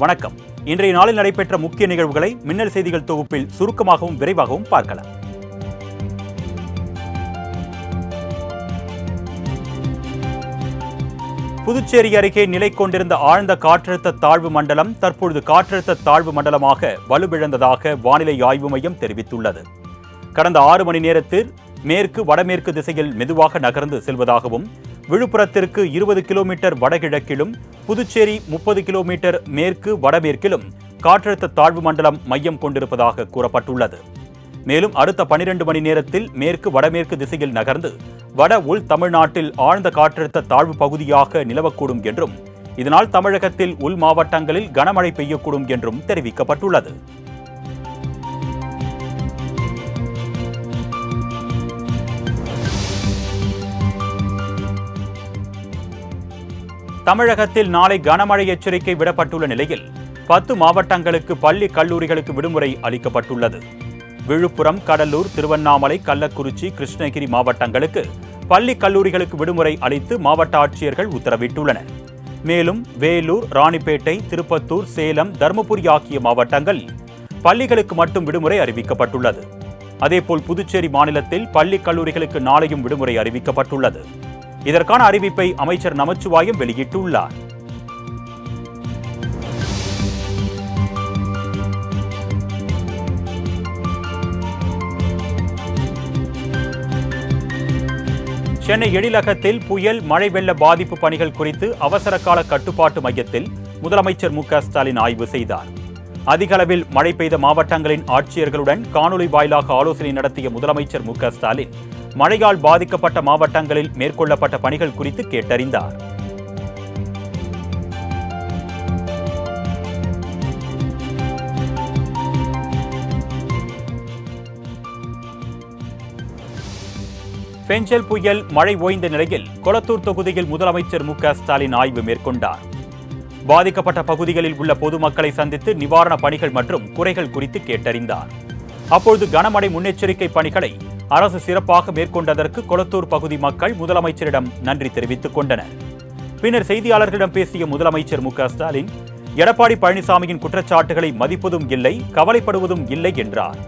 வணக்கம். இன்றைய நாளில் நடைபெற்ற முக்கிய நிகழ்வுகளை மின்னல் செய்திகள் தொகுப்பில் சுருக்கமாகவும் விரைவாகவும் பார்க்கலாம். புதுச்சேரி அருகே நிலை கொண்டிருந்த ஆழ்ந்த காற்றழுத்த தாழ்வு மண்டலம் தற்பொழுது காற்றழுத்த தாழ்வு மண்டலமாக வலுவிழந்ததாக வானிலை ஆய்வு மையம் தெரிவித்துள்ளது. கடந்த 6 மணி நேரத்தில் மேற்கு வடமேற்கு திசையில் மெதுவாக நகர்ந்து செல்வதாகவும், விழுப்புரத்திற்கு 20 கிலோமீட்டர் வடகிழக்கிலும் புதுச்சேரி 30 கிலோமீட்டர் மேற்கு வடமேற்கிலும் காற்றழுத்த தாழ்வு மண்டலம் மையம் கொண்டிருப்பதாக கூறப்பட்டுள்ளது. மேலும் அடுத்த 12 மணி நேரத்தில் மேற்கு வடமேற்கு திசையில் நகர்ந்து வட உள் தமிழ்நாட்டில் ஆழ்ந்த காற்றழுத்த தாழ்வு பகுதியாக நிலவக்கூடும் என்றும், இதனால் தமிழகத்தில் உள் மாவட்டங்களில் கனமழை பெய்யக்கூடும் என்றும் தெரிவிக்கப்பட்டுள்ளது. தமிழகத்தில் நாளை கனமழை எச்சரிக்கை விடப்பட்டுள்ள நிலையில் 10 மாவட்டங்களுக்கு பள்ளி கல்லூரிகளுக்கு விடுமுறை அளிக்கப்பட்டுள்ளது. விழுப்புரம், கடலூர், திருவண்ணாமலை, கள்ளக்குறிச்சி, கிருஷ்ணகிரி மாவட்டங்களுக்கு பள்ளி கல்லூரிகளுக்கு விடுமுறை அளித்து மாவட்ட ஆட்சியர்கள் உத்தரவிட்டுள்ளனர். மேலும் வேலூர், ராணிப்பேட்டை, திருப்பத்தூர், சேலம், தருமபுரி ஆகிய மாவட்டங்கள் பள்ளிகளுக்கு மட்டும் விடுமுறை அறிவிக்கப்பட்டுள்ளது. அதேபோல் புதுச்சேரி மாநிலத்தில் பள்ளி கல்லூரிகளுக்கு நாளையும் விடுமுறை அறிவிக்கப்பட்டுள்ளது. இதற்கான அறிவிப்பை அமைச்சர் நமச்சிவாயம் வெளியிட்டுள்ளார். சென்னை எழிலகத்தில் புயல் மழை வெள்ள பாதிப்பு பணிகள் குறித்து அவசர கால கட்டுப்பாட்டு மையத்தில் முதலமைச்சர் மு.க.ஸ்டாலின் ஆய்வு செய்தார். அதிக அளவில் மழை பெய்த மாவட்டங்களின் ஆட்சியர்களுடன் காணொலி வாயிலாக ஆலோசனை நடத்திய முதலமைச்சர் மு.க.ஸ்டாலின் மழையால் பாதிக்கப்பட்ட மாவட்டங்களில் மேற்கொள்ளப்பட்ட பணிகள் குறித்து கேட்டறிந்தார். பெஞ்சல் புயல் மழை ஓய்ந்த நிலையில் கொளத்தூர் தொகுதியில் முதலமைச்சர் மு.க.ஸ்டாலின் ஆய்வு மேற்கொண்டார். பாதிக்கப்பட்ட பகுதிகளில் உள்ள பொதுமக்களை சந்தித்து நிவாரண பணிகள் மற்றும் குறைகள் குறித்து கேட்டறிந்தார். அப்பொழுது கனமழை முன்னெச்சரிக்கை பணிகளை அரசு சிறப்பாக மேற்கொண்டதற்கு கொளத்தூர் பகுதி மக்கள் முதலமைச்சரிடம் நன்றி தெரிவித்துக் கொண்டனர். பின்னர் செய்தியாளர்களிடம் பேசிய முதலமைச்சர் மு.க.ஸ்டாலின் எடப்பாடி பழனிசாமியின் குற்றச்சாட்டுகளை மதிப்பதும் இல்லை, கவலைப்படுவதும் இல்லை என்றார்.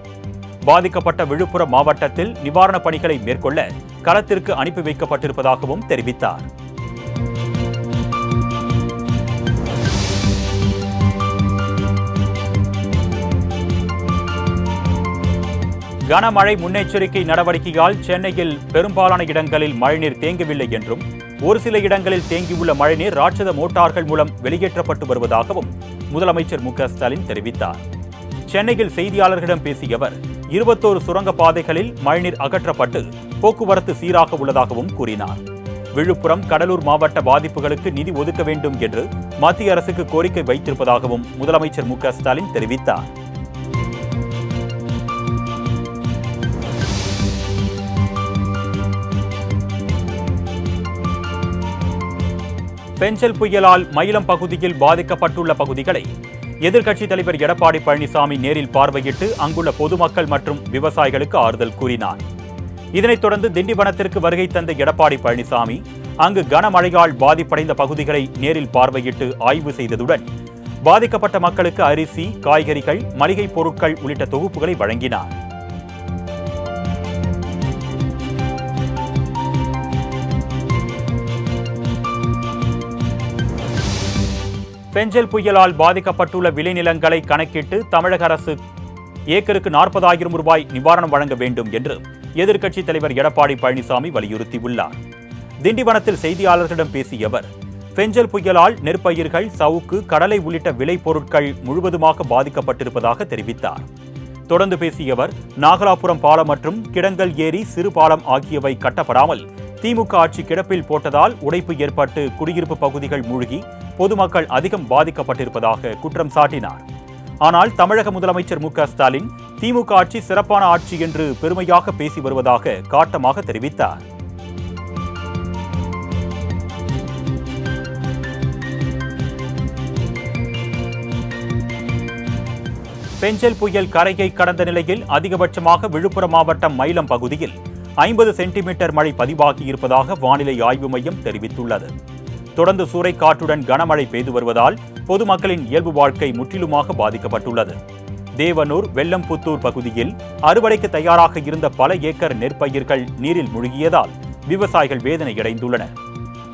பாதிக்கப்பட்ட விழுப்புரம் மாவட்டத்தில் நிவாரணப் பணிகளை மேற்கொள்ள களத்திற்கு அனுப்பி வைக்கப்பட்டிருப்பதாகவும் தெரிவித்தார். கனமழை முன்னெச்சரிக்கை நடவடிக்கையால் சென்னையில் பெரும்பாலான இடங்களில் மழைநீர் தேங்கவில்லை என்றும், ஒரு சில இடங்களில் தேங்கியுள்ள மழைநீர் ராட்சத மோட்டார்கள் மூலம் வெளியேற்றப்பட்டு வருவதாகவும் முதலமைச்சர் மு.க.ஸ்டாலின் தெரிவித்தார். சென்னையில் செய்தியாளர்களிடம் பேசிய அவர் 21 சுரங்க பாதைகளில் மழைநீர் அகற்றப்பட்டு போக்குவரத்து சீராக உள்ளதாகவும் கூறினார். விழுப்புரம், கடலூர் மாவட்ட பாதிப்புகளுக்கு நிதி ஒதுக்க வேண்டும் என்று மத்திய அரசுக்கு கோரிக்கை வைத்திருப்பதாகவும் முதலமைச்சர் மு.க.ஸ்டாலின் தெரிவித்தார். பெஞ்சல் புயலால் மயிலம் பகுதியில் பாதிக்கப்பட்டுள்ள பகுதிகளை எதிர்க்கட்சித் தலைவர் எடப்பாடி பழனிசாமி நேரில் பார்வையிட்டு அங்குள்ள பொதுமக்கள் மற்றும் விவசாயிகளுக்கு ஆறுதல் கூறினார். இதனைத் தொடர்ந்து திண்டிவனத்திற்கு வருகை தந்த எடப்பாடி பழனிசாமி அங்கு கனமழையால் பாதிப்படைந்த பகுதிகளை நேரில் பார்வையிட்டு ஆய்வு செய்ததுடன் பாதிக்கப்பட்ட மக்களுக்கு அரிசி, காய்கறிகள், மளிகை பொருட்கள் உள்ளிட்ட தொகுப்புகளை வழங்கினார். பெஞ்சல் புயலால் பாதிக்கப்பட்டுள்ள விளைநிலங்களை கணக்கிட்டு தமிழக அரசு ஏக்கருக்கு 40,000 ரூபாய் நிவாரணம் வழங்க வேண்டும் என்று எதிர்க்கட்சித் தலைவர் எடப்பாடி பழனிசாமி வலியுறுத்தியுள்ளார். திண்டிவனத்தில் செய்தியாளர்களிடம் பேசிய அவர், பெஞ்சல் புயலால் நெற்பயிர்கள், சவுக்கு, கடலை உள்ளிட்ட விளைபொருட்கள் முழுவதுமாக பாதிக்கப்பட்டிருப்பதாக தெரிவித்தார். தொடர்ந்து பேசிய அவர், நாகலாபுரம் பாலம் மற்றும் கிடங்கல் ஏரி சிறு பாலம் ஆகியவை கட்டப்படாமல் திமுக ஆட்சி கிடப்பில் போட்டதால் உடைப்பு ஏற்பட்டு குடியிருப்பு பகுதிகள் மூழ்கி பொதுமக்கள் அதிகம் பாதிக்கப்பட்டிருப்பதாக குற்றம் சாட்டினார். ஆனால் தமிழக முதலமைச்சர் மு.க.ஸ்டாலின் திமுக ஆட்சி சிறப்பான ஆட்சி என்று பெருமையாக பேசி வருவதாக காட்டமாக தெரிவித்தார். பெஞ்சல் புயல் கரையை கடந்த நிலையில் அதிகபட்சமாக விழுப்புரம் மாவட்டம் மயிலம் பகுதியில் 50 சென்டிமீட்டர் மழை பதிவாகியிருப்பதாக வானிலை ஆய்வு மையம் தெரிவித்துள்ளது. தொடர்ந்து சூறைக்காற்றுடன் கனமழை பெய்து வருவதால் பொதுமக்களின் இயல்பு வாழ்க்கை முற்றிலுமாக பாதிக்கப்பட்டுள்ளது. தேவனூர், வெள்ளம்புத்தூர் பகுதியில் அறுவடைக்கு தயாராக இருந்த பல ஏக்கர் நெற்பயிர்கள் நீரில் மூழ்கியதால் விவசாயிகள் வேதனையடைந்துள்ளனர்.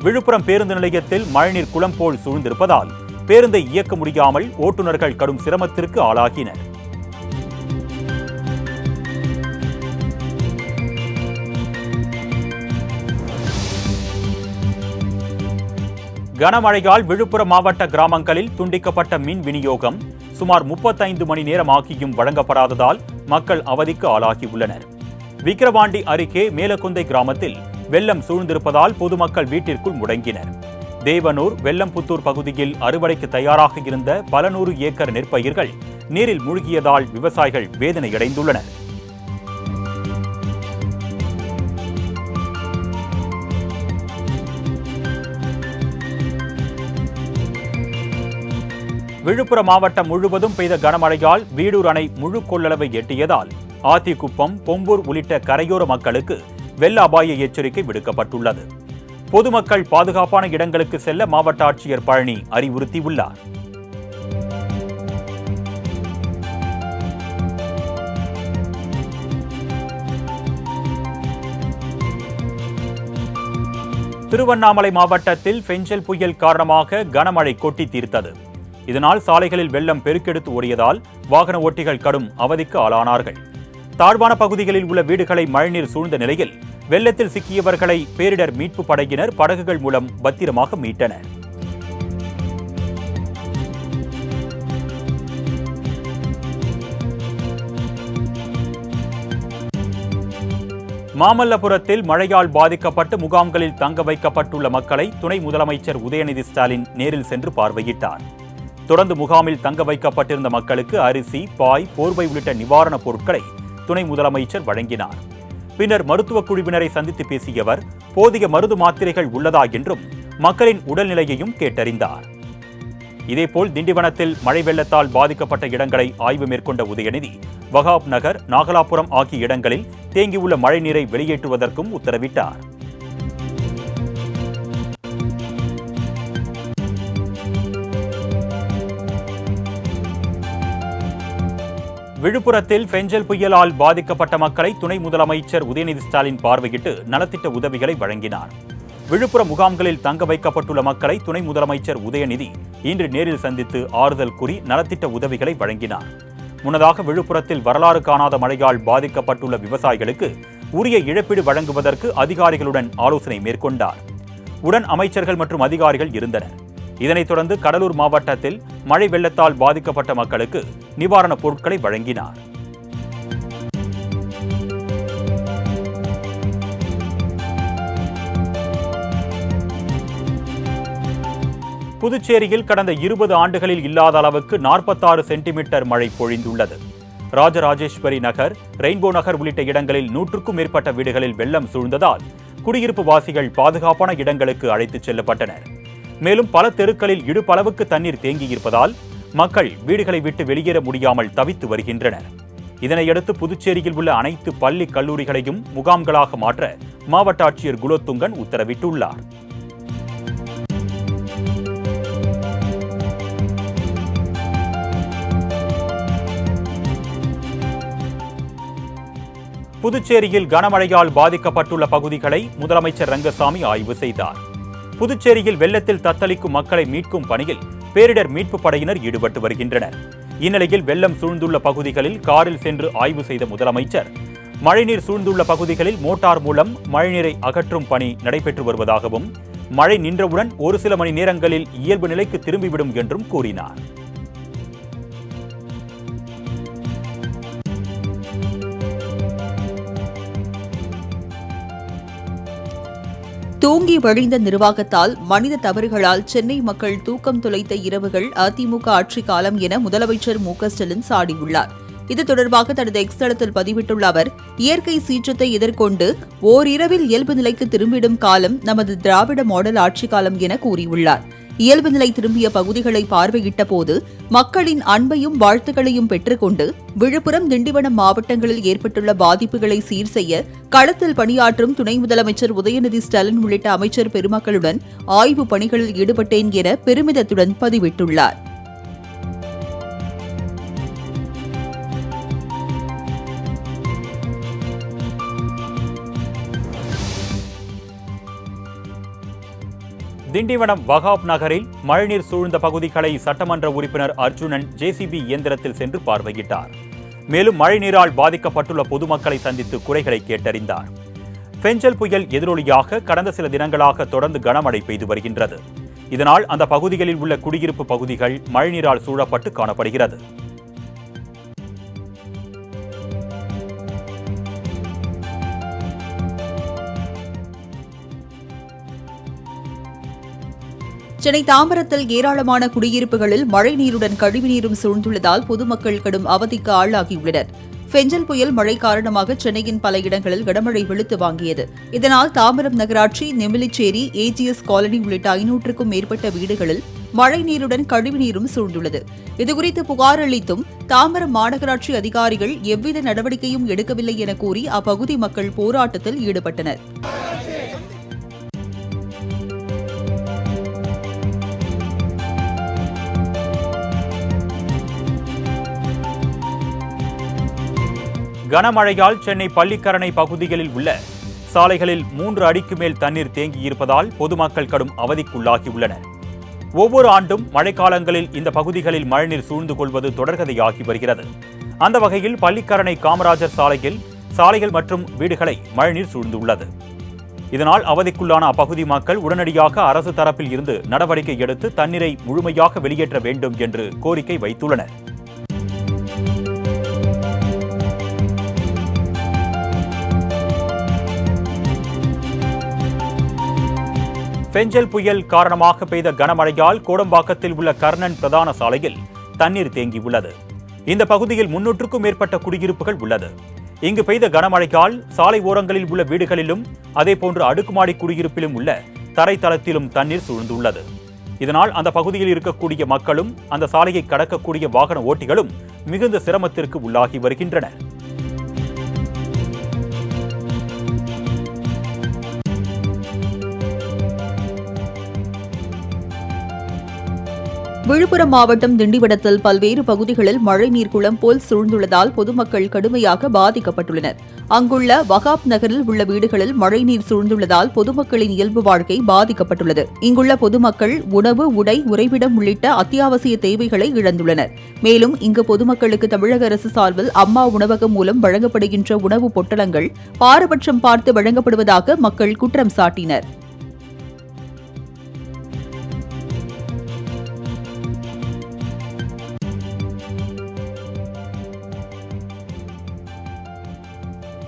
விழுப்புரம் பேருந்து நிலையத்தில் மழைநீர் குளம் போல் சூழ்ந்திருப்பதால் பேருந்தை இயக்க முடியாமல் ஓட்டுநர்கள் கடும் சிரமத்திற்கு ஆளாகினர். கனமழையால் விழுப்புரம் மாவட்ட கிராமங்களில் துண்டிக்கப்பட்ட மின் விநியோகம் சுமார் 35 மணி நேரமாகியும் வழங்கப்படாததால் மக்கள் அவதிக்கு ஆளாகியுள்ளனர். விக்கிரவாண்டி அருகே மேலக்குந்தை கிராமத்தில் வெள்ளம் சூழ்ந்திருப்பதால் பொதுமக்கள் வீட்டிற்குள் முடங்கினர். தேவனூர், வெள்ளம்புத்தூர் பகுதியில் அறுவடைக்கு தயாராக இருந்த பல 100 ஏக்கர் நெற்பயிர்கள் நீரில் மூழ்கியதால் விவசாயிகள் வேதனையடைந்துள்ளனர். விழுப்புரம் மாவட்டம் முழுவதும் பெய்த கனமழையால் வீடூர் அணை முழு கொள்ளளவை எட்டியதால் ஆத்திக்குப்பம், பொம்பூர் உள்ளிட்ட கரையோர மக்களுக்கு வெள்ள அபாய எச்சரிக்கை விடுக்கப்பட்டுள்ளது. பொதுமக்கள் பாதுகாப்பான இடங்களுக்கு செல்ல மாவட்ட ஆட்சியர் பழனி அறிவுறுத்தியுள்ளார். திருவண்ணாமலை மாவட்டத்தில் பெஞ்சல் புயல் காரணமாக கனமழை கொட்டி தீர்த்தது. இதனால் சாலைகளில் வெள்ளம் பெருக்கெடுத்து ஓடியதால் வாகன ஓட்டிகள் கடும் அவதிக்கு ஆளானார்கள். தாழ்வான பகுதிகளில் உள்ள வீடுகளை மழைநீர் சூழ்ந்த நிலையில் வெள்ளத்தில் சிக்கியவர்களை பேரிடர் மீட்பு படையினர் படகுகள் மூலம் பத்திரமாக மீட்டனர். மாமல்லபுரத்தில் மழையால் பாதிக்கப்பட்டு முகாம்களில் தங்க வைக்கப்பட்டுள்ள மக்களை துணை முதலமைச்சர் உதயநிதி ஸ்டாலின் நேரில் சென்று பார்வையிட்டார். தொடர்ந்து முகாமில் தங்க வைக்கப்பட்டிருந்த மக்களுக்கு அரிசி, பாய், போர்வை உள்ளிட்ட நிவாரணப் பொருட்களை துணை முதலமைச்சர் வழங்கினார். பின்னர் மருத்துவக் குழுவினரை சந்தித்து பேசிய அவர் போதிய மருந்து மாத்திரைகள் உள்ளதா என்றும் மக்களின் உடல்நிலையையும் கேட்டறிந்தார். இதேபோல் திண்டிவனத்தில் மழை வெள்ளத்தால் பாதிக்கப்பட்ட இடங்களை ஆய்வு மேற்கொண்ட உதயநிதி வகாப் நகர், நாகலாபுரம் ஆகிய இடங்களில் தேங்கியுள்ள மழைநீரை வெளியேற்றுவதற்கும் உத்தரவிட்டார். விழுப்புரத்தில் பெஞ்சல் புயலால் பாதிக்கப்பட்ட மக்களை துணை முதலமைச்சர் உதயநிதி ஸ்டாலின் பார்வையிட்டு நலத்திட்ட உதவிகளை வழங்கினார். விழுப்புரம் முகாம்களில் தங்க வைக்கப்பட்டுள்ள மக்களை துணை முதலமைச்சர் உதயநிதி இன்று நேரில் சந்தித்து ஆறுதல் கூறி நலத்திட்ட உதவிகளை வழங்கினார். முன்னதாக விழுப்புரத்தில் வரலாறு காணாத மழையால் பாதிக்கப்பட்டுள்ள விவசாயிகளுக்கு உரிய இழப்பீடு வழங்குவதற்கு அதிகாரிகளுடன் ஆலோசனை மேற்கொண்டார். உடன் அமைச்சர்கள் மற்றும் அதிகாரிகள் இருந்தனர். இதனைத் தொடர்ந்து கடலூர் மாவட்டத்தில் மழை வெள்ளத்தால் பாதிக்கப்பட்ட மக்களுக்கு நிவாரணப் பொருட்களை வழங்கினார். புதுச்சேரியில் கடந்த 20 ஆண்டுகளில் இல்லாத அளவுக்கு 46 சென்டிமீட்டர் மழை பொழிந்துள்ளது. ராஜராஜேஸ்வரி நகர், ரெயின்போ நகர் உள்ளிட்ட இடங்களில் 100க்கும் மேற்பட்ட வீடுகளில் வெள்ளம் சூழ்ந்ததால் குடியிருப்பு வாசிகள் பாதுகாப்பான இடங்களுக்கு அழைத்துச் செல்லப்பட்டனர். மேலும் பல தெருக்களில் இடுப்பளவுக்கு தண்ணீர் தேங்கியிருப்பதால் மக்கள் வீடுகளை விட்டு வெளியேற முடியாமல் தவித்து வருகின்றனர். இதனையடுத்து புதுச்சேரியில் உள்ள அனைத்து பள்ளி, கல்லூரிகளையும் முகாம்களாக மாற்ற மாவட்ட ஆட்சியர் குலோத்துங்கன் உத்தரவிட்டுள்ளார். புதுச்சேரியில் கனமழையால் பாதிக்கப்பட்டுள்ள பகுதிகளை முதலமைச்சர் ரங்கசாமி ஆய்வு செய்தார். புதுச்சேரியில் வெள்ளத்தில் தத்தளிக்கும் மக்களை மீட்கும் பணியில் பேரிடர் மீட்பு படையினர் ஈடுபட்டு வருகின்றனர். இந்நிலையில் வெள்ளம் சூழ்ந்துள்ள பகுதிகளில் காரில் சென்று ஆய்வு செய்த முதலமைச்சர் மழைநீர் சூழ்ந்துள்ள பகுதிகளில் மோட்டார் மூலம் மழைநீரை அகற்றும் பணி நடைபெற்று வருவதாகவும் மழை நின்றவுடன் ஒரு சில மணி நேரங்களில் இயல்பு நிலைக்கு திரும்பிவிடும் என்றும் கூறினார். தூங்கி வழிந்த நிர்வாகத்தால், மனித தவறுகளால் சென்னை மக்கள் தூக்கம் தொலைத்த இரவுகள் அதிமுக ஆட்சி காலம் என முதலமைச்சர் மு.க.ஸ்டாலின் சாடியுள்ளார். இது தொடர்பாக தனது எக்ஸ் தளத்தில் பதிவிட்டுள்ள அவர், இயற்கை சீற்றத்தை எதிர்கொண்டு ஓரிரவில் இயல்பு நிலைக்கு திரும்பிடும் காலம் நமது திராவிட மாடல் ஆட்சி காலம் என கூறியுள்ளார். இயல்பு நிலை திரும்பிய பகுதிகளை பார்வையிட்ட போது மக்களின் அன்பையும் வாழ்த்துக்களையும் பெற்றுக்கொண்டு விழுப்புரம், திண்டிவனம் மாவட்டங்களில் ஏற்பட்டுள்ள பாதிப்புகளை சீர் செய்ய களத்தில் பணியாற்றும் துணை முதலமைச்சர் உதயநிதி ஸ்டாலின் உள்ளிட்ட அமைச்சர் பெருமக்களுடன் ஆய்வுப் பணிகளில் ஈடுபட்டேன் என பெருமிதத்துடன் பதிவிட்டுள்ளார். திண்டிவனம் வகாப் நகரில் மழைநீர் சூழ்ந்த பகுதிகளை சட்டமன்ற உறுப்பினர் அர்ஜுனன் ஜேசிபி இயந்திரத்தில் சென்று பார்வையிட்டார். மேலும் மழைநீரால் பாதிக்கப்பட்டுள்ள பொதுமக்களை சந்தித்து குறைகளை கேட்டறிந்தார். பெஞ்சல் புயல் எதிரொலியாக கடந்த சில தினங்களாக தொடர்ந்து கனமழை பெய்து வருகின்றது. இதனால் அந்த பகுதிகளில் உள்ள குடியிருப்பு பகுதிகள் மழைநீரால் சூழப்பட்டு காணப்படுகிறது. சென்னை தாம்பரத்தில் ஏராளமான குடியிருப்புகளில் மழைநீருடன் கழிவுநீரும் சூழ்ந்துள்ளதால் பொதுமக்கள் கடும் அவதிக்கு ஆளாகியுள்ளனர். பெஞ்சல் புயல் மழை காரணமாக சென்னையின் பல இடங்களில் கனமழை வெளுத்து வாங்கியது. இதனால் தாம்பரம் நகராட்சி, நெமிலிச்சேரி, ஏஜிஎஸ் காலனி உள்ளிட்ட 500க்கும் மேற்பட்ட வீடுகளில் மழைநீருடன் கழிவுநீரும் சூழ்ந்துள்ளது. இதுகுறித்து புகார் அளித்தும் தாம்பரம் மாநகராட்சி அதிகாரிகள் எவ்வித நடவடிக்கையும் எடுக்கவில்லை என கூறி அப்பகுதி மக்கள் போராட்டத்தில் ஈடுபட்டனர். கனமழையால் சென்னை பள்ளிக்கரணை பகுதிகளில் உள்ள சாலைகளில் 3 அடிக்கு மேல் தண்ணீர் தேங்கியிருப்பதால் பொதுமக்கள் கடும் அவதிக்குள்ளாகியுள்ளனர். ஒவ்வொரு ஆண்டும் மழைக்காலங்களில் இந்த பகுதிகளில் மழைநீர் சூழ்ந்து கொள்வது தொடர்கதையாகி வருகிறது. அந்த வகையில் பள்ளிக்கரணை காமராஜர் சாலையில் சாலைகள் மற்றும் வீடுகளை மழைநீர் சூழ்ந்துள்ளது. இதனால் அவதிக்குள்ளான அப்பகுதி மக்கள் உடனடியாக அரசு தரப்பில் இருந்து நடவடிக்கை எடுத்து தண்ணீரை முழுமையாக வெளியேற்ற வேண்டும் என்று கோரிக்கை வைத்துள்ளனர். பெஞ்சல் புயல் காரணமாக பெய்த கனமழையால் கோடம்பாக்கத்தில் உள்ள கர்ணன் பிரதான சாலையில் தண்ணீர் தேங்கியுள்ளது. இந்த பகுதியில் 300க்கும் மேற்பட்ட குடியிருப்புகள் உள்ளது. இங்கு பெய்த கனமழையால் சாலை ஓரங்களில் உள்ள வீடுகளிலும் அதேபோன்று அடுக்குமாடி குடியிருப்பிலும் உள்ள தரைத்தளத்திலும் தண்ணீர் சூழ்ந்துள்ளது. இதனால் அந்த பகுதியில் இருக்கக்கூடிய மக்களும் அந்த சாலையை கடக்கக்கூடிய வாகன ஓட்டிகளும் மிகுந்த சிரமத்திற்கு உள்ளாகி வருகின்றனர். விழுப்புரம் மாவட்டம் திண்டிவனத்தில் பல்வேறு பகுதிகளில் மழைநீர் குளம் போல் சூழ்ந்துள்ளதால் பொதுமக்கள் கடுமையாக பாதிக்கப்பட்டுள்ளனர். அங்குள்ள வகாப் நகரில் உள்ள வீடுகளில் மழைநீர் சூழ்ந்துள்ளதால் பொதுமக்களின் இயல்பு வாழ்க்கை பாதிக்கப்பட்டுள்ளது. இங்குள்ள பொதுமக்கள் உணவு, உடை, உறைவிடம் உள்ளிட்ட அத்தியாவசிய தேவைகளை இழந்துள்ளனர். மேலும் இங்கு பொதுமக்களுக்கு தமிழக அரசு சார்பில் அம்மா உணவகம் மூலம் வழங்கப்படுகின்ற உணவுப் பொட்டலங்கள் பாரபட்சம் பார்த்து வழங்கப்படுவதாக மக்கள் குற்றம் சாட்டினர்.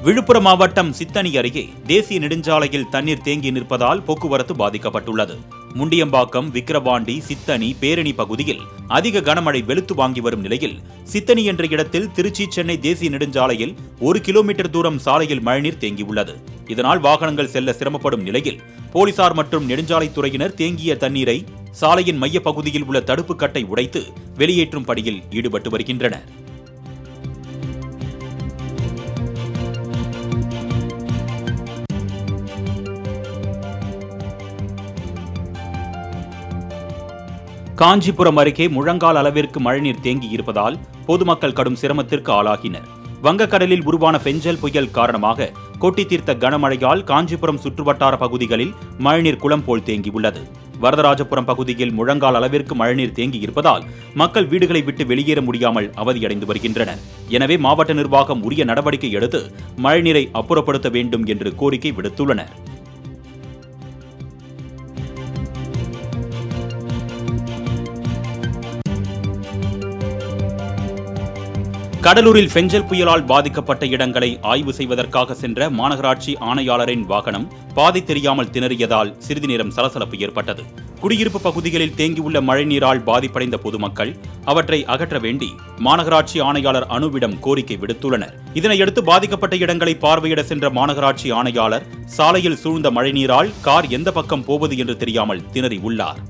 விழுப்புரம் மாவட்டம் சித்தனி அருகே தேசிய நெடுஞ்சாலையில் தண்ணீர் தேங்கி நிற்பதால் போக்குவரத்து பாதிக்கப்பட்டுள்ளது. முண்டியம்பாக்கம், விக்கிரவாண்டி, சித்தனி, பேரணி பகுதியில் அதிக கனமழை வெளுத்து வாங்கி வரும் நிலையில் சித்தனி என்ற இடத்தில் திருச்சி சென்னை தேசிய நெடுஞ்சாலையில் 1 கிலோமீட்டர் தூரம் சாலையில் மழைநீர் தேங்கியுள்ளது. இதனால் வாகனங்கள் செல்ல சிரமப்படும் நிலையில் போலீசார் மற்றும் நெடுஞ்சாலைத்துறையினர் தேங்கிய தண்ணீரை சாலையின் மைய பகுதியில் உள்ள தடுப்பு கட்டை உடைத்து வெளியேற்றும் பணியில் ஈடுபட்டு வருகின்றனர். காஞ்சிபுரம் அருகே முழங்கால் அளவிற்கு மழைநீர் தேங்கி இருப்பதால் பொதுமக்கள் கடும் சிரமத்திற்கு ஆளாகினர். வங்கக்கடலில் உருவான பெஞ்சல் புயல் காரணமாக கொட்டி தீர்த்த கனமழையால் காஞ்சிபுரம் சுற்றுவட்டார பகுதிகளில் மழைநீர் குளம் போல் தேங்கியுள்ளது. வரதராஜபுரம் பகுதியில் முழங்கால் அளவிற்கு மழைநீர் தேங்கி இருப்பதால் மக்கள் வீடுகளை விட்டு வெளியேற முடியாமல் அவதியடைந்து வருகின்றனர். எனவே மாவட்ட நிர்வாகம் உரிய நடவடிக்கை எடுத்து மழைநீரை அப்புறப்படுத்த வேண்டும் என்று கோரிக்கை விடுத்துள்ளனர். கடலூரில் பெஞ்சல் புயலால் பாதிக்கப்பட்ட இடங்களை ஆய்வு செய்வதற்காக சென்ற மாநகராட்சி ஆணையாளரின் வாகனம் பாதை தெரியாமல் திணறியதால் சிறிது நேரம் சலசலப்பு ஏற்பட்டது. குடியிருப்பு பகுதிகளில் தேங்கியுள்ள மழைநீரால் பாதிப்படைந்த பொதுமக்கள் அவற்றை அகற்ற வேண்டி மாநகராட்சி ஆணையாளர் அனுவிடம் கோரிக்கை விடுத்துள்ளனர். இதனையடுத்து பாதிக்கப்பட்ட இடங்களை பார்வையிட சென்ற மாநகராட்சி ஆணையாளர் சாலையில் சூழ்ந்த மழைநீரால் கார் எந்த பக்கம் போவது என்று தெரியாமல் திணறி உள்ளார்.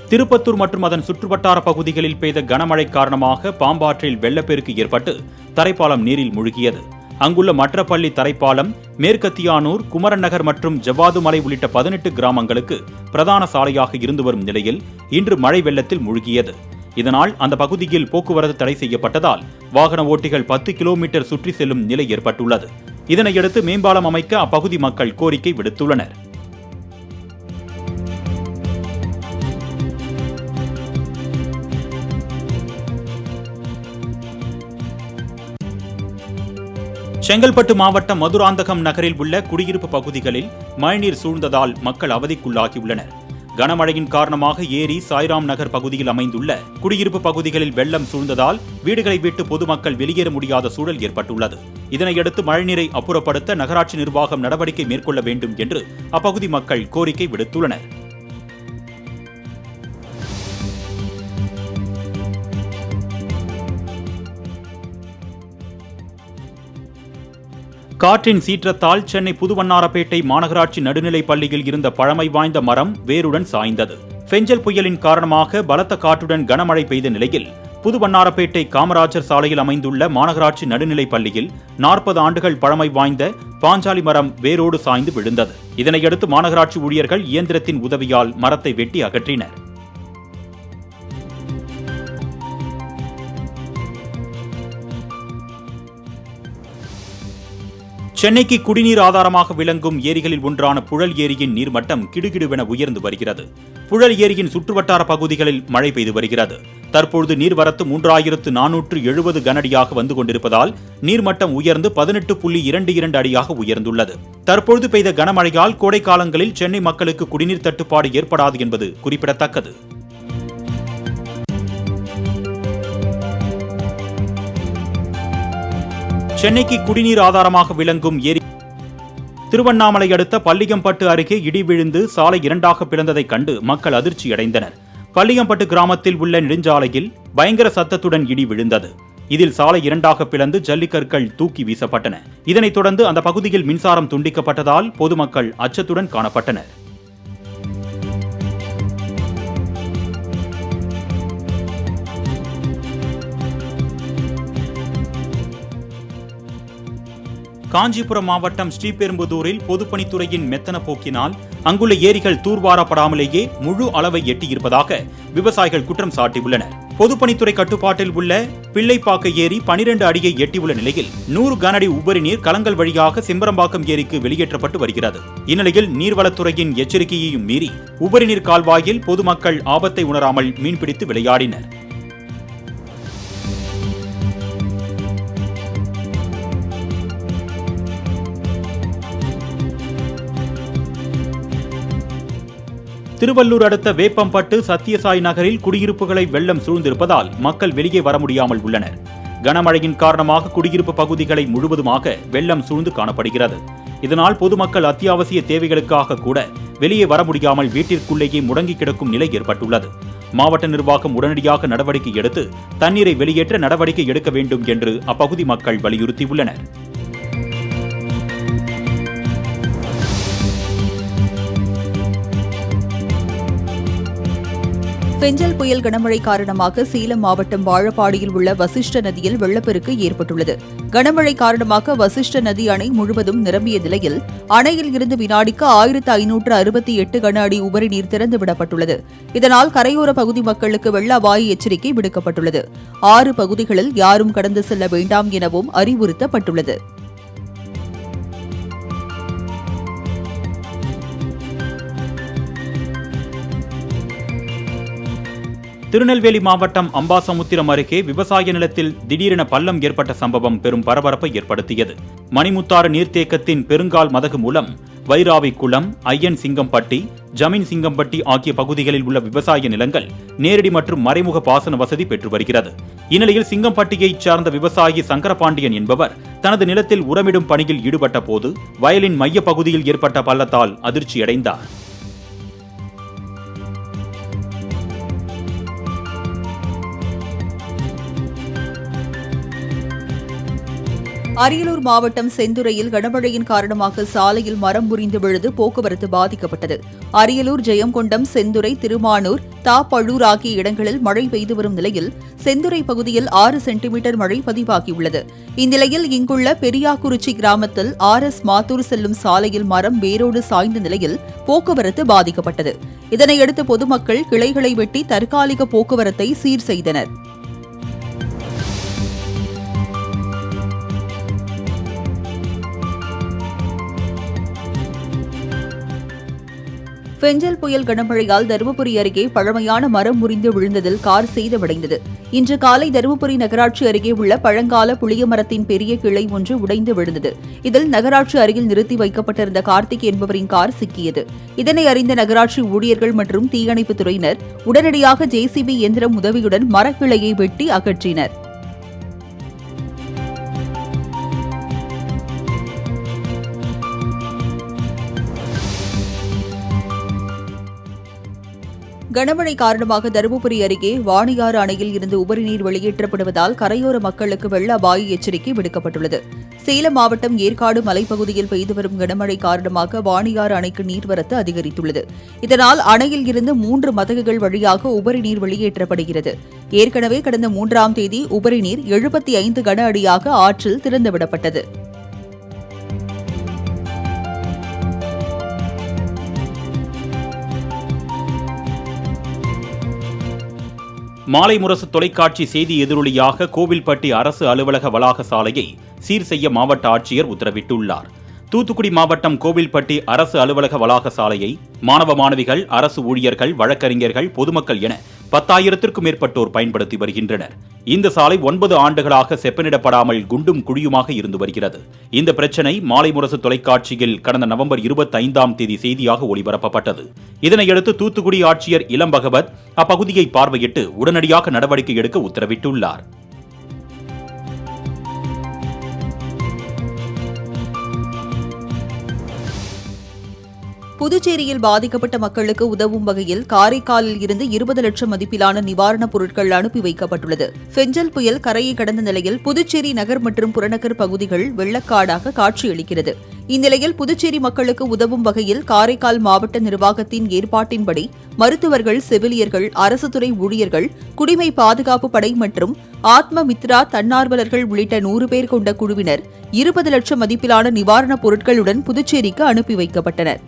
திருப்பத்தூர் மற்றும் அதன் சுற்றுவட்டார பகுதிகளில் பெய்த கனமழை காரணமாக பாம்பாற்றில் வெள்ளப்பெருக்கு ஏற்பட்டு தரைப்பாலம் நீரில் மூழ்கியது. அங்குள்ள மற்றப்பள்ளி தரைப்பாலம், மேற்கத்தியானூர், குமரன் நகர் மற்றும் ஜவ்வாதுமலை உள்ளிட்ட 18 கிராமங்களுக்கு பிரதான சாலையாக இருந்து வரும் நிலையில் இன்று மழை வெள்ளத்தில் மூழ்கியது. இதனால் அந்த பகுதியில் போக்குவரத்து தடை செய்யப்பட்டதால் வாகன ஓட்டிகள் 10 கிலோமீட்டர் சுற்றி செல்லும் நிலை ஏற்பட்டுள்ளது. இதனையடுத்து மேம்பாலம் அமைக்க அப்பகுதி மக்கள் கோரிக்கை விடுத்துள்ளனர். செங்கல்பட்டு மாவட்டம் மதுராந்தகம் நகரில் உள்ள குடியிருப்பு பகுதிகளில் மழைநீர் சூழ்ந்ததால் மக்கள் அவதிக்குள்ளாகியுள்ளனர். கனமழையின் காரணமாக ஏரி, சாய்ராம் நகர் பகுதியில் அமைந்துள்ள குடியிருப்பு பகுதிகளில் வெள்ளம் சூழ்ந்ததால் வீடுகளை விட்டு பொதுமக்கள் வெளியேற முடியாத சூழல் ஏற்பட்டுள்ளது. இதனையடுத்து மழைநீரை அப்புறப்படுத்த நகராட்சி நிர்வாகம் நடவடிக்கை மேற்கொள்ள வேண்டும் என்று அப்பகுதி மக்கள் கோரிக்கை விடுத்துள்ளனர். காற்றின் சீற்றத்தால் சென்னை புதுவண்ணாரப்பேட்டை மாநகராட்சி நடுநிலைப் பள்ளியில் இருந்த பழமை வாய்ந்த மரம் வேருடன் சாய்ந்தது. பெஞ்சல் புயலின் காரணமாக பலத்த காற்றுடன் கனமழை பெய்த நிலையில் புதுவண்ணாரப்பேட்டை காமராஜர் சாலையில் அமைந்துள்ள மாநகராட்சி நடுநிலைப் பள்ளியில் 40 ஆண்டுகள் பழமை வாய்ந்த பாஞ்சாலி மரம் வேரோடு சாய்ந்து விழுந்தது. இதனையடுத்து மாநகராட்சி ஊழியர்கள் இயந்திரத்தின் உதவியால் மரத்தை வெட்டி அகற்றினர். சென்னைக்கு குடிநீர் ஆதாரமாக விளங்கும் ஏரிகளில் ஒன்றான புழல் ஏரியின் நீர்மட்டம் கிடுகிடுவென உயர்ந்து வருகிறது. புழல் ஏரியின் சுற்றுவட்டார பகுதிகளில் மழை பெய்து வருகிறது. தற்பொழுது நீர்வரத்து 3470 கனஅடியாக வந்து கொண்டிருப்பதால் நீர்மட்டம் உயர்ந்து 18.22 அடியாக உயர்ந்துள்ளது. தற்பொழுது பெய்த கனமழையால் கோடை காலங்களில் சென்னை மக்களுக்கு குடிநீர் தட்டுப்பாடு ஏற்படாது என்பது குறிப்பிடத்தக்கது. சென்னைக்கு குடிநீர் ஆதாரமாக விளங்கும் ஏரி திருவண்ணாமலை அடுத்த பள்ளியம்பட்டு அருகே இடி விழுந்து சாலை 2ஆக பிளந்ததைக் கண்டு மக்கள் அதிர்ச்சியடைந்தனர். பள்ளியம்பட்டு கிராமத்தில் உள்ள நெடுஞ்சாலையில் பயங்கர சத்தத்துடன் இடி விழுந்தது. இதில் சாலை 2ஆக பிளந்து ஜல்லிக்கற்கள் தூக்கி வீசப்பட்டன. இதனைத் தொடர்ந்து அந்த பகுதியில் மின்சாரம் துண்டிக்கப்பட்டதால் பொதுமக்கள் அச்சத்துடன் காணப்பட்டனர். காஞ்சிபுரம் மாவட்டம் ஸ்ரீபெரும்புதூரில் பொதுப்பணித்துறையின் மெத்தன போக்கினால் அங்குள்ள ஏரிகள் தூர்வாரப்படாமலேயே முழு அளவை எட்டியிருப்பதாக விவசாயிகள் குற்றம் சாட்டியுள்ளனர். பொதுப்பணித்துறை கட்டுப்பாட்டில் உள்ள பிள்ளைப்பாக்க ஏரி 12 அடியை எட்டியுள்ள நிலையில் 100 கனஅடி உபரி நீர் கலங்கல் வழியாக செம்பரம்பாக்கம் ஏரிக்கு வெளியேற்றப்பட்டு வருகிறது. இந்நிலையில் நீர்வளத்துறையின் எச்சரிக்கையையும் மீறி உபரி நீர் கால்வாயில் பொதுமக்கள் ஆபத்தை உணராமல் மீன்பிடித்து விளையாடினர். திருவள்ளூர் அடுத்த வேப்பம்பட்டு சத்தியசாய் நகரில் குடியிருப்புகளை வெள்ளம் சூழ்ந்திருப்பதால் மக்கள் வெளியே வர முடியாமல் உள்ளனர். கனமழையின் காரணமாக குடியிருப்பு பகுதிகளை முழுவதுமாக வெள்ளம் சூழ்ந்து காணப்படுகிறது. இதனால் பொதுமக்கள் அத்தியாவசிய தேவைகளுக்காக கூட வெளியே வர முடியாமல் வீட்டிற்குள்ளேயே முடங்கி கிடக்கும் நிலை ஏற்பட்டுள்ளது. மாவட்ட நிர்வாகம் உடனடியாக நடவடிக்கை எடுத்து தண்ணீரை வெளியேற்ற நடவடிக்கை எடுக்க வேண்டும் என்று அப்பகுதி மக்கள் வலியுறுத்தியுள்ளனர். பெஞ்சல் புயல் கனமழை காரணமாக சேலம் மாவட்டம் வாழப்பாடியில் உள்ள வசிஷ்ட நதியில் வெள்ளப்பெருக்கு ஏற்பட்டுள்ளது. கனமழை காரணமாக வசிஷ்ட நதி அணை முழுவதும் நிரம்பிய நிலையில் அணையில் இருந்து வினாடிக்கு 1568 கன அடி உபரி நீர் திறந்துவிடப்பட்டுள்ளது. இதனால் கரையோர பகுதி மக்களுக்கு வெள்ள அபாய எச்சரிக்கை விடுக்கப்பட்டுள்ளது. 6 பகுதிகளில் யாரும் கடந்து செல்ல வேண்டாம் எனவும் அறிவுறுத்தப்பட்டுள்ளது. திருநெல்வேலி மாவட்டம் அம்பாசமுத்திரம் அருகே விவசாய நிலத்தில் திடீரென பள்ளம் ஏற்பட்ட சம்பவம் பெரும் பரபரப்பை ஏற்படுத்தியது. மணிமுத்தாறு நீர்த்தேக்கத்தின் பெருங்கால் மதகு மூலம் வைராவி குளம், ஐயன் சிங்கம்பட்டி, ஜமீன் சிங்கம்பட்டி ஆகிய பகுதிகளில் உள்ள விவசாய நிலங்கள் நேரடி மற்றும் மறைமுக பாசன வசதி பெற்று வருகிறது. இந்நிலையில் சிங்கம்பட்டியைச் சார்ந்த விவசாயி சங்கரபாண்டியன் என்பவர் தனது நிலத்தில் உரமிடும் பணியில் ஈடுபட்ட போது வயலின் மைய பகுதியில் ஏற்பட்ட பள்ளத்தால் அதிர்ச்சியடைந்தார். அரியலூர் மாவட்டம் செந்துறையில் கனமழையின் காரணமாக சாலையில் மரம் முறிந்து விழுந்து போக்குவரத்து பாதிக்கப்பட்டது. அரியலூர், ஜெயங்கொண்டம், செந்துறை, திருமானூர், தாப்பழூர் ஆகிய இடங்களில் மழை பெய்து வரும் நிலையில் செந்துறை பகுதியில் 6 சென்டிமீட்டர் மழை பதிவாகியுள்ளது. இந்நிலையில் இங்குள்ள பெரியாக்குறிச்சி கிராமத்தில் RS மாத்தூர் செல்லும் சாலையில் மரம் வேரோடு சாய்ந்த நிலையில் போக்குவரத்து பாதிக்கப்பட்டது. இதனையடுத்து பொதுமக்கள் கிளைகளை வெட்டி தற்காலிக போக்குவரத்தை சீர் செய்தனர். பெஞ்சல் புயல் கனமழையால் தருமபுரி அருகே பழமையான மரம் முறிந்து விழுந்ததில் கார் சேதமடைந்தது. இன்று காலை தருமபுரி நகராட்சி அருகே உள்ள பழங்கால புளிய மரத்தின் பெரிய கிளை ஒன்று உடைந்து விழுந்தது. இதில் நகராட்சி அருகில் நிறுத்தி வைக்கப்பட்டிருந்த கார்த்திக் என்பவரின் கார் சிக்கியது. இதனை அறிந்த நகராட்சி ஊழியர்கள் மற்றும் தீயணைப்புத் துறையினர் உடனடியாக JCB இயந்திரம் உதவியுடன் மரக்கிளையை வெட்டி அகற்றினர். கனமழை காரணமாக தருமபுரி அருகே வாணியாறு அணையில் இருந்து உபரிநீர் வெளியேற்றப்படுவதால் கரையோர மக்களுக்கு வெள்ள அபாய எச்சரிக்கை விடுக்கப்பட்டுள்ளது. சேலம் மாவட்டம் ஏற்காடு மலைப்பகுதியில் பெய்து வரும் கனமழை காரணமாக வாணியாறு அணைக்கு நீர்வரத்து அதிகரித்துள்ளது. இதனால் அணையில் இருந்து 3 மதகுகள் வழியாக உபரிநீர் வெளியேற்றப்படுகிறது. ஏற்கனவே கடந்த 3ஆம் தேதி உபரிநீர் 75 கன அடியாக ஆற்றில் திறந்துவிடப்பட்டது. மாலை முரசு தொலைக்காட்சி செய்தி எதிரொலியாக கோவில்பட்டி அரசு அலுவலக வளாக சாலையை சீர் செய்ய மாவட்ட ஆட்சியர் உத்தரவிட்டுள்ளார். தூத்துக்குடி மாவட்டம் கோவில்பட்டி அரசு அலுவலக வளாக சாலையை மாணவ மாணவிகள், அரசு ஊழியர்கள், வழக்கறிஞர்கள், பொதுமக்கள் என 10,000த்திற்கும் மேற்பட்டோர் பயன்படுத்தி வருகின்றனர். இந்த சாலை 9 ஆண்டுகளாக செப்பனிடப்படாமல் குண்டும் குழியுமாக இருந்து வருகிறது. இந்த பிரச்சினை மாலை முரசு தொலைக்காட்சியில் கடந்த நவம்பர் 25ஆம் தேதி செய்தியாக ஒளிபரப்பப்பட்டது. இதனையடுத்து தூத்துக்குடி ஆட்சியர் இளம் பகவத் அப்பகுதியை பார்வையிட்டு உடனடியாக நடவடிக்கை எடுக்க உத்தரவிட்டுள்ளார். புதுச்சேரியில் பாதிக்கப்பட்ட மக்களுக்கு உதவும் வகையில் காரைக்காலில் இருந்து 20 லட்சம் மதிப்பிலான நிவாரணப் பொருட்கள் அனுப்பி வைக்கப்பட்டுள்ளது. பெஞ்சல் புயல் கரையை கடந்த நிலையில் புதுச்சேரி நகர் மற்றும் புறநகர் பகுதிகள் வெள்ளக்காடாக காட்சியளிக்கிறது. இந்நிலையில் புதுச்சேரி மக்களுக்கு உதவும் வகையில் காரைக்கால் மாவட்ட நிர்வாகத்தின் ஏற்பாட்டின்படி மருத்துவர்கள், செவிலியர்கள், அரசு துறை ஊழியர்கள், குடிமை பாதுகாப்பு படை மற்றும் ஆத்ம மித்ரா தன்னார்வலர்கள் உள்ளிட்ட 100 பேர் கொண்ட குழுவினர் 20 லட்சம் மதிப்பிலான நிவாரணப் பொருட்களுடன் புதுச்சேரிக்கு அனுப்பி வைக்கப்பட்டனர்.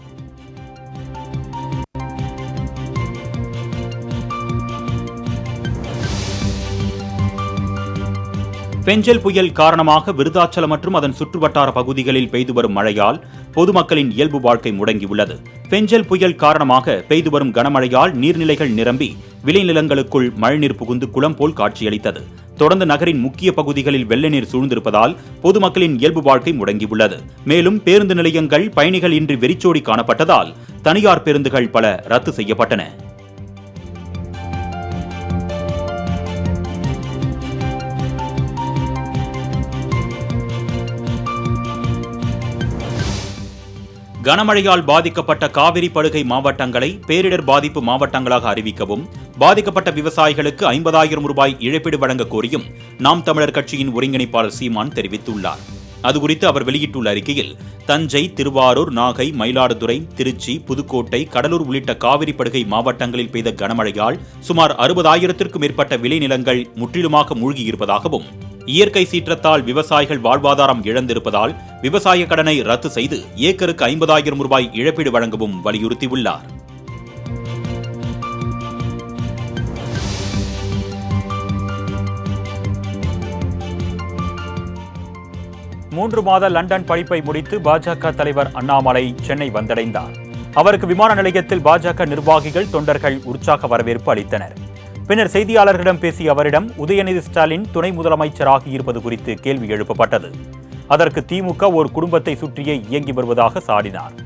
பெஞ்சல் புயல் காரணமாக விருதாச்சலம் மற்றும் அதன் சுற்றுவட்டார பகுதிகளில் பெய்து வரும் மழையால் பொதுமக்களின் இயல்பு வாழ்க்கை முடங்கியுள்ளது. பெஞ்சல் புயல் காரணமாக பெய்து வரும் கனமழையால் நீர்நிலைகள் நிரம்பி விளைநிலங்களுக்குள் மழைநீர் புகுந்து குளம் போல் காட்சியளித்தது. தொடர்ந்து நகரின் முக்கிய பகுதிகளில் வெள்ள நீர் சூழ்ந்திருப்பதால் பொதுமக்களின் இயல்பு வாழ்க்கை முடங்கியுள்ளது. மேலும் பேருந்து நிலையங்கள் பயணிகள் இன்றி வெறிச்சோடி காணப்பட்டதால் தனியார் பேருந்துகள் பல ரத்து செய்யப்பட்டன. கனமழையால் பாதிக்கப்பட்ட காவிரி படுகை மாவட்டங்களை பேரிடர் பாதிப்பு மாவட்டங்களாக அறிவிக்கவும், பாதிக்கப்பட்ட விவசாயிகளுக்கு 50,000 ரூபாய் இழப்பீடு வழங்க கோரியும் நாம் தமிழர் கட்சியின் ஒருங்கிணைப்பாளர் சீமான் தெரிவித்துள்ளார். அதுகுறித்து அவர் வெளியிட்டுள்ள அறிக்கையில், தஞ்சை, திருவாரூர், நாகை, மயிலாடுதுறை, திருச்சி, புதுக்கோட்டை, கடலூர் உள்ளிட்ட காவிரி படுகை மாவட்டங்களில் பெய்த கனமழையால் சுமார் 60,000த்திற்கும் மேற்பட்ட விளைநிலங்கள் முற்றிலுமாக மூழ்கியிருப்பதாகவும், இயற்கை சீற்றத்தால் விவசாயிகள் வாழ்வாதாரம் இழந்திருப்பதால் விவசாய கடனை ரத்து செய்து ஏக்கருக்கு 50,000 ரூபாய் இழப்பீடு வழங்கவும் வலியுறுத்தியுள்ளார். மூன்று மாத லண்டன் படிப்பை முடித்து பாஜக தலைவர் அண்ணாமலை சென்னை வந்தடைந்தார். அவருக்கு விமான நிலையத்தில் பாஜக நிர்வாகிகள், தொண்டர்கள் உற்சாக வரவேற்பு அளித்தனர். பின்னர் செய்தியாளர்களிடம் பேசிய அவரிடம் உதயநிதி ஸ்டாலின் துணை முதலமைச்சராக இருப்பது குறித்து கேள்வி எழுப்பப்பட்டது. அதற்கு திமுக ஒரு குடும்பத்தை சுற்றியே இயங்கி வருவதாக சாடினார்.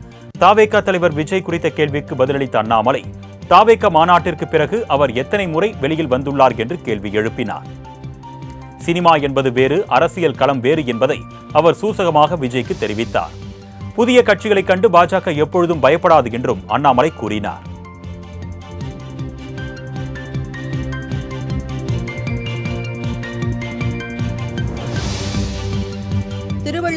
தாவேகா தலைவர் விஜய் குறித்த கேள்விக்கு பதிலளித்த அண்ணாமலை, தாவேகா மாநாட்டிற்கு பிறகு அவர் எத்தனை முறை வெளியில் வந்துள்ளார் என்று கேள்வி எழுப்பினார். சினிமா என்பது வேறு, அரசியல் களம் வேறு என்பதை அவர் சூசகமாக விஜய்க்கு தெரிவித்தார். புதிய கட்சிகளை கண்டு பாஜக எப்பொழுதும் பயப்படாது என்றும் அண்ணாமலை கூறினார்.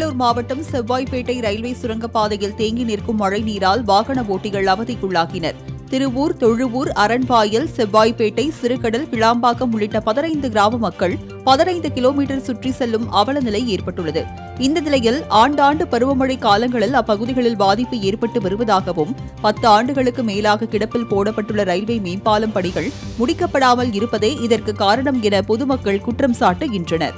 திருவள்ளூர் மாவட்டம் செவ்வாய்ப்பேட்டை ரயில்வே சுரங்கப்பாதையில் தேங்கி நிற்கும் மழைநீரால் வாகன ஓட்டிகள் அவதிக்குள்ளாகினர். திருவூர், தொழுவூர், அரண்பாயல், செவ்வாய்ப்பேட்டை, சிறுகடல், கிளாம்பாக்கம் உள்ளிட்ட 15 கிராம மக்கள் 15 கிலோமீட்டர் சுற்றி செல்லும் அவல நிலை ஏற்பட்டுள்ளது. இந்த நிலையில் ஆண்டாண்டு பருவமழை காலங்களில் அப்பகுதிகளில் பாதிப்பு ஏற்பட்டு வருவதாகவும் 10 ஆண்டுகளுக்கு மேலாக கிடப்பில் போடப்பட்டுள்ள ரயில்வே மேம்பாலம் பணிகள் முடிக்கப்படாமல் இருப்பதே இதற்கு காரணம் என பொதுமக்கள் குற்றம் சாட்டுகின்றனர்.